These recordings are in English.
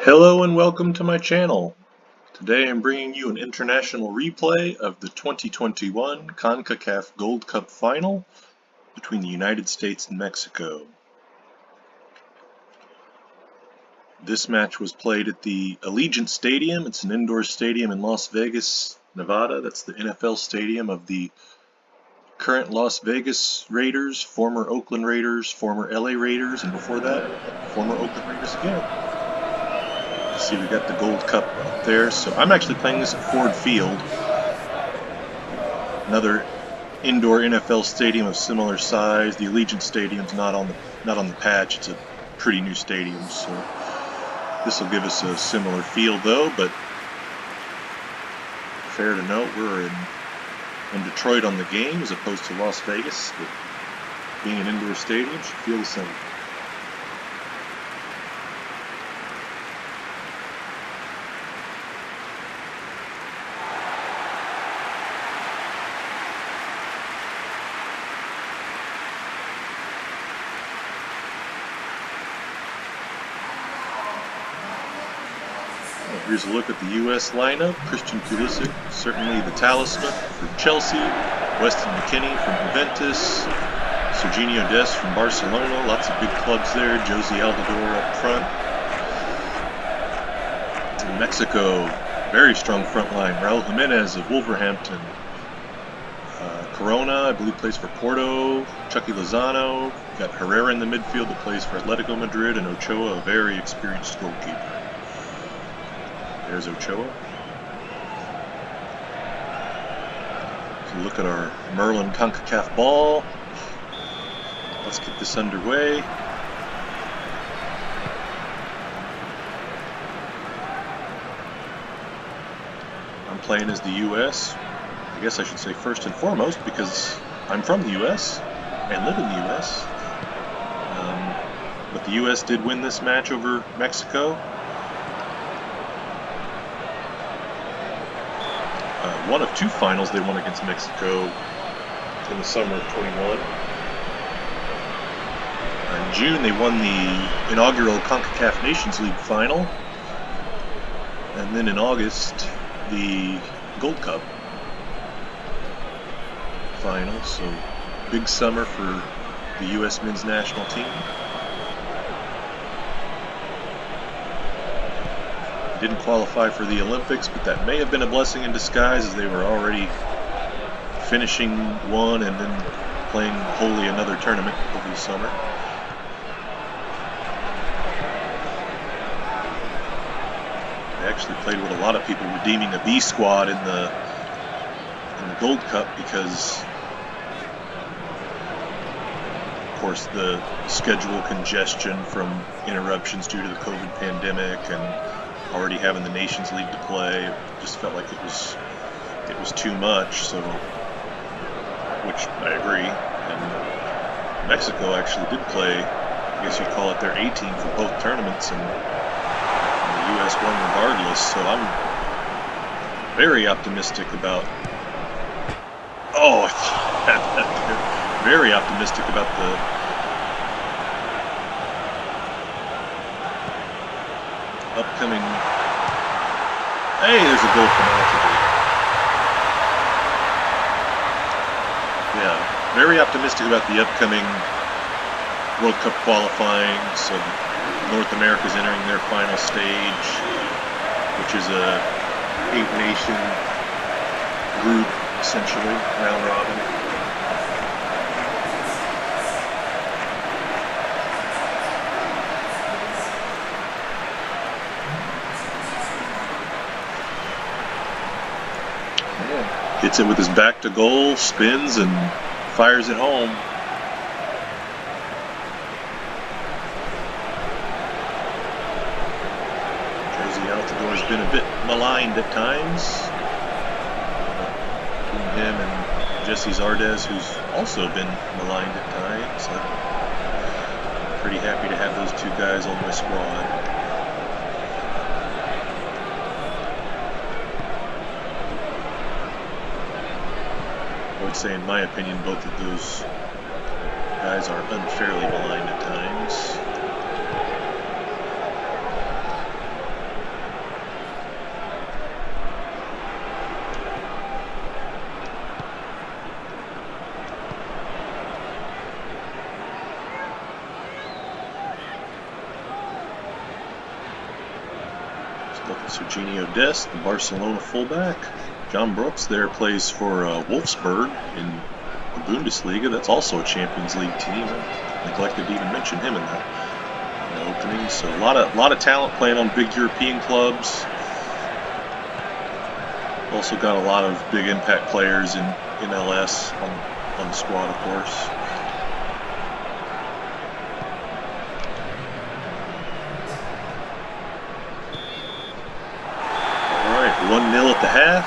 Hello and welcome to my channel. Today I'm bringing you an international replay of the 2021 CONCACAF Gold Cup final between the United States and Mexico. This match was played at the Allegiant Stadium. It's an indoor stadium in Las Vegas, Nevada. That's the NFL stadium of the current Las Vegas Raiders, former Oakland Raiders, former LA Raiders, and before that, former Oakland Raiders again. See, we got the Gold Cup up there. So I'm actually playing this at Ford Field, another indoor NFL stadium of similar size. The Allegiant Stadium's not on the patch. It's a pretty new stadium, so this will give us a similar feel though. But fair to note, we're in Detroit on the game as opposed to Las Vegas. But being an indoor stadium should feel the same. Here's a look at the U.S. lineup. Christian Pulisic, certainly the talisman from Chelsea. Weston McKennie from Juventus. Serginho Dest from Barcelona. Lots of big clubs there. Josie Altidore up front. In Mexico, very strong front line. Raul Jimenez of Wolverhampton. Corona, I believe, plays for Porto. Chucky Lozano. Got Herrera in the midfield that plays for Atletico Madrid. And Ochoa, a very experienced goalkeeper. There's Ochoa. So look at our Merlin CONCACAF ball. Let's get this underway. I'm playing as the U.S. I guess I should say first and foremost because I'm from the U.S. and live in the U.S. But the U.S. did win this match over Mexico. One of two finals they won against Mexico in the summer of 21. In June they won the inaugural CONCACAF Nations League final. And then in August the Gold Cup final. So big summer for the U.S. men's national team. Didn't qualify for the Olympics, but that may have been a blessing in disguise as they were already finishing one and then playing wholly another tournament over the summer. They actually played with a lot of people redeeming a B squad in the Gold Cup because, of course, the schedule congestion from interruptions due to the COVID pandemic and already having the Nations League to play, it just felt like it was too much. So, which I agree. And Mexico actually did play, I guess you'd call it their A team for both tournaments, and the U.S. won regardless. So I'm very optimistic about. Oh, very optimistic about the upcoming. Hey, there's a goal from Altidore. Yeah, very optimistic about the upcoming World Cup qualifying. So North America's entering their final stage, which is a 8-nation group, essentially, round robin. Hits it with his back to goal, spins, and fires it home. Josie Altidore has been a bit maligned at times. Between him and Jesse Zardes, who's also been maligned at times. I'm pretty happy to have those two guys on my squad. I would say, in my opinion, both of those guys are unfairly maligned at times. Serginho Dest, the Barcelona fullback. John Brooks there plays for Wolfsburg in the Bundesliga. That's also a Champions League team. I neglected to even mention him in the opening. So a lot of talent playing on big European clubs. Also got a lot of big impact players in MLS on the squad, of course. All right, 1-0 at the half.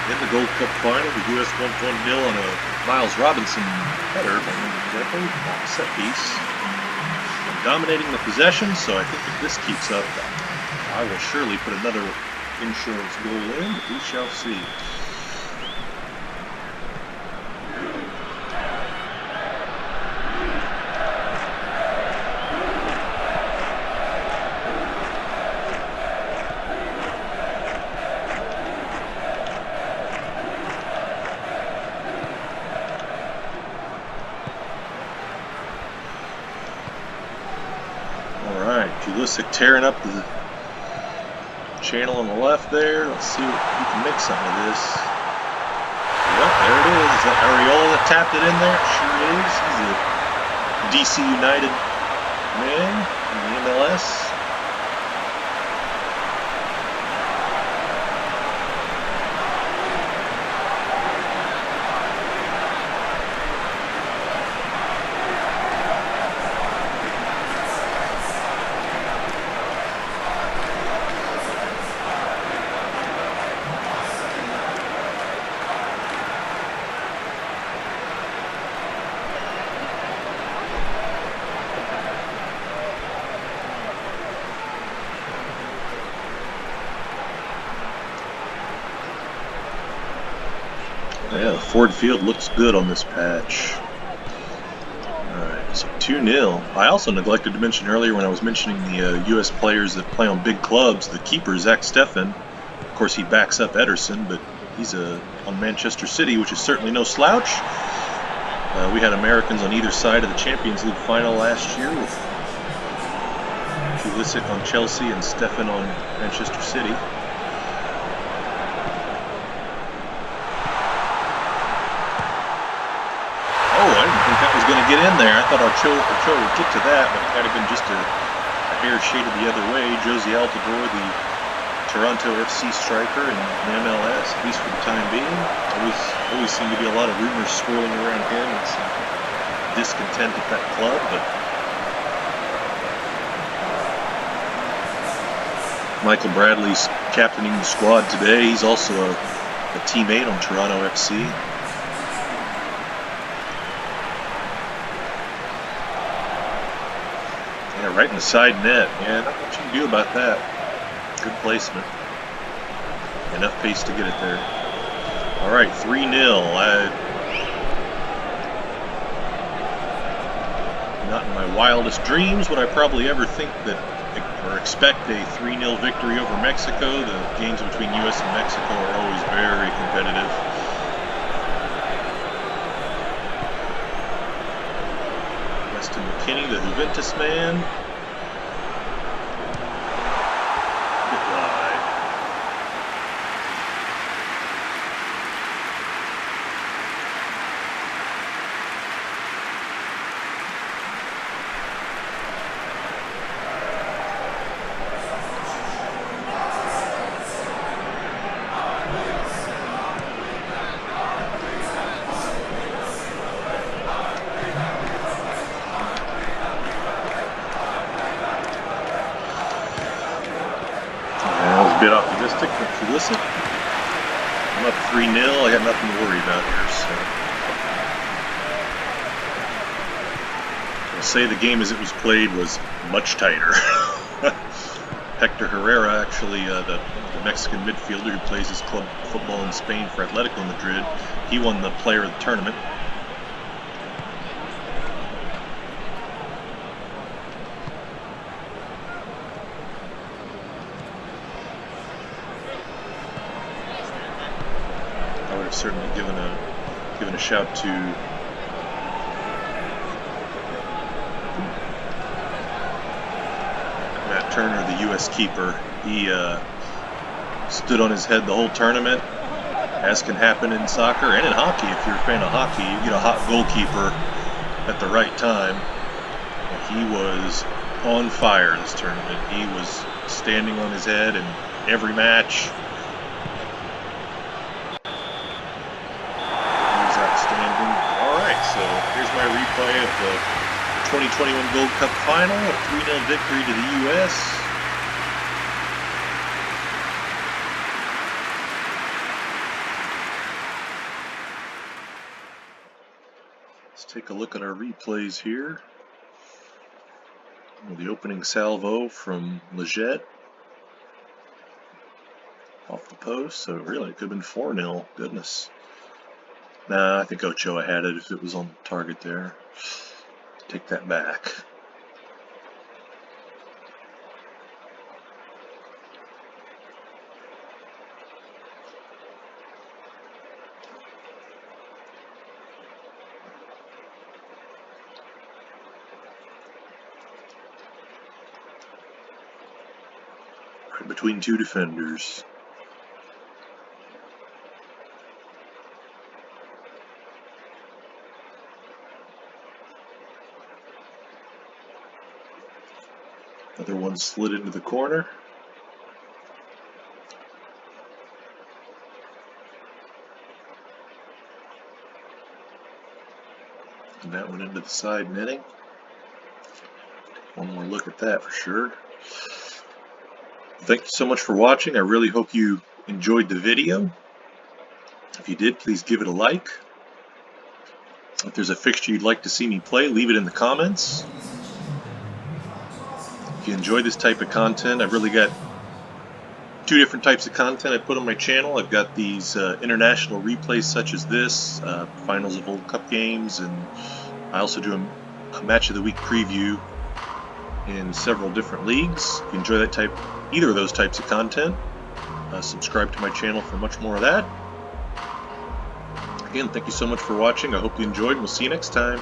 In the Gold Cup final, the U.S. won 1-0 on a Miles Robinson header, if I remember correctly, on a set piece. Dominating the possession, so I think if this keeps up, I will surely put another insurance goal in, but we shall see. Pulisic tearing up the channel on the left there. Let's see if we can make something of this. Yep, there it is. Is that Areola that tapped it in there? It sure is. He's a DC United man in the MLS. Yeah, Ford Field looks good on this patch. Alright, so 2-0. I also neglected to mention earlier when I was mentioning the U.S. players that play on big clubs, the keeper, Zach Steffen. Of course, he backs up Ederson, but he's on Manchester City, which is certainly no slouch. We had Americans on either side of the Champions League final last year, with Pulisic on Chelsea and Steffen on Manchester City. Oh, I didn't think that was going to get in there. I thought Ochoa would get to that, but it might have been just a hair shaded the other way. Josie Altidore, the Toronto FC striker in MLS, at least for the time being. Always seemed to be a lot of rumors swirling around him and some discontent at that club, but Michael Bradley's captaining the squad today. He's also a teammate on Toronto FC. Yeah, right in the side net. Yeah, not much you can do about that. Good placement. Enough pace to get it there. All right, 3-0. Not in my wildest dreams would I probably ever think that or expect a 3-0 victory over Mexico. The games between U.S. and Mexico are always very competitive. Weston McKennie, the Juventus man. Bit wide. Bit optimistic, but if you listen, I'm up 3-0. I got nothing to worry about here. So I'll say the game as it was played was much tighter. Hector Herrera, actually, the Mexican midfielder who plays his club football in Spain for Atletico Madrid, he won the player of the tournament. Certainly given a shout to Turner, the U.S. keeper, he stood on his head the whole tournament, as can happen in soccer and in hockey. If you're a fan of hockey, you get a hot goalkeeper at the right time. And he was on fire this tournament. He was standing on his head in every match. He was outstanding. Alright, so here's my replay of the 2021 Gold Cup final, a 3-0 victory to the U.S. Let's take a look at our replays here. The opening salvo from Leggett off the post, so really it could have been 4-0. Goodness. Nah, I think Ochoa had it if it was on the target there. Take that back. Right between two defenders. Another one slid into the corner. And that one into the side netting. One more look at that for sure. Thank you so much for watching. I really hope you enjoyed the video. If you did, please give it a like. If there's a fixture you'd like to see me play, leave it in the comments. If you enjoy this type of content, I've really got two different types of content I put on my channel. I've got these international replays such as this, finals of World Cup games, and I also do a match of the week preview in several different leagues. If you enjoy that either of those types of content, subscribe to my channel for much more of that. Again, thank you so much for watching. I hope you enjoyed, and we'll see you next time.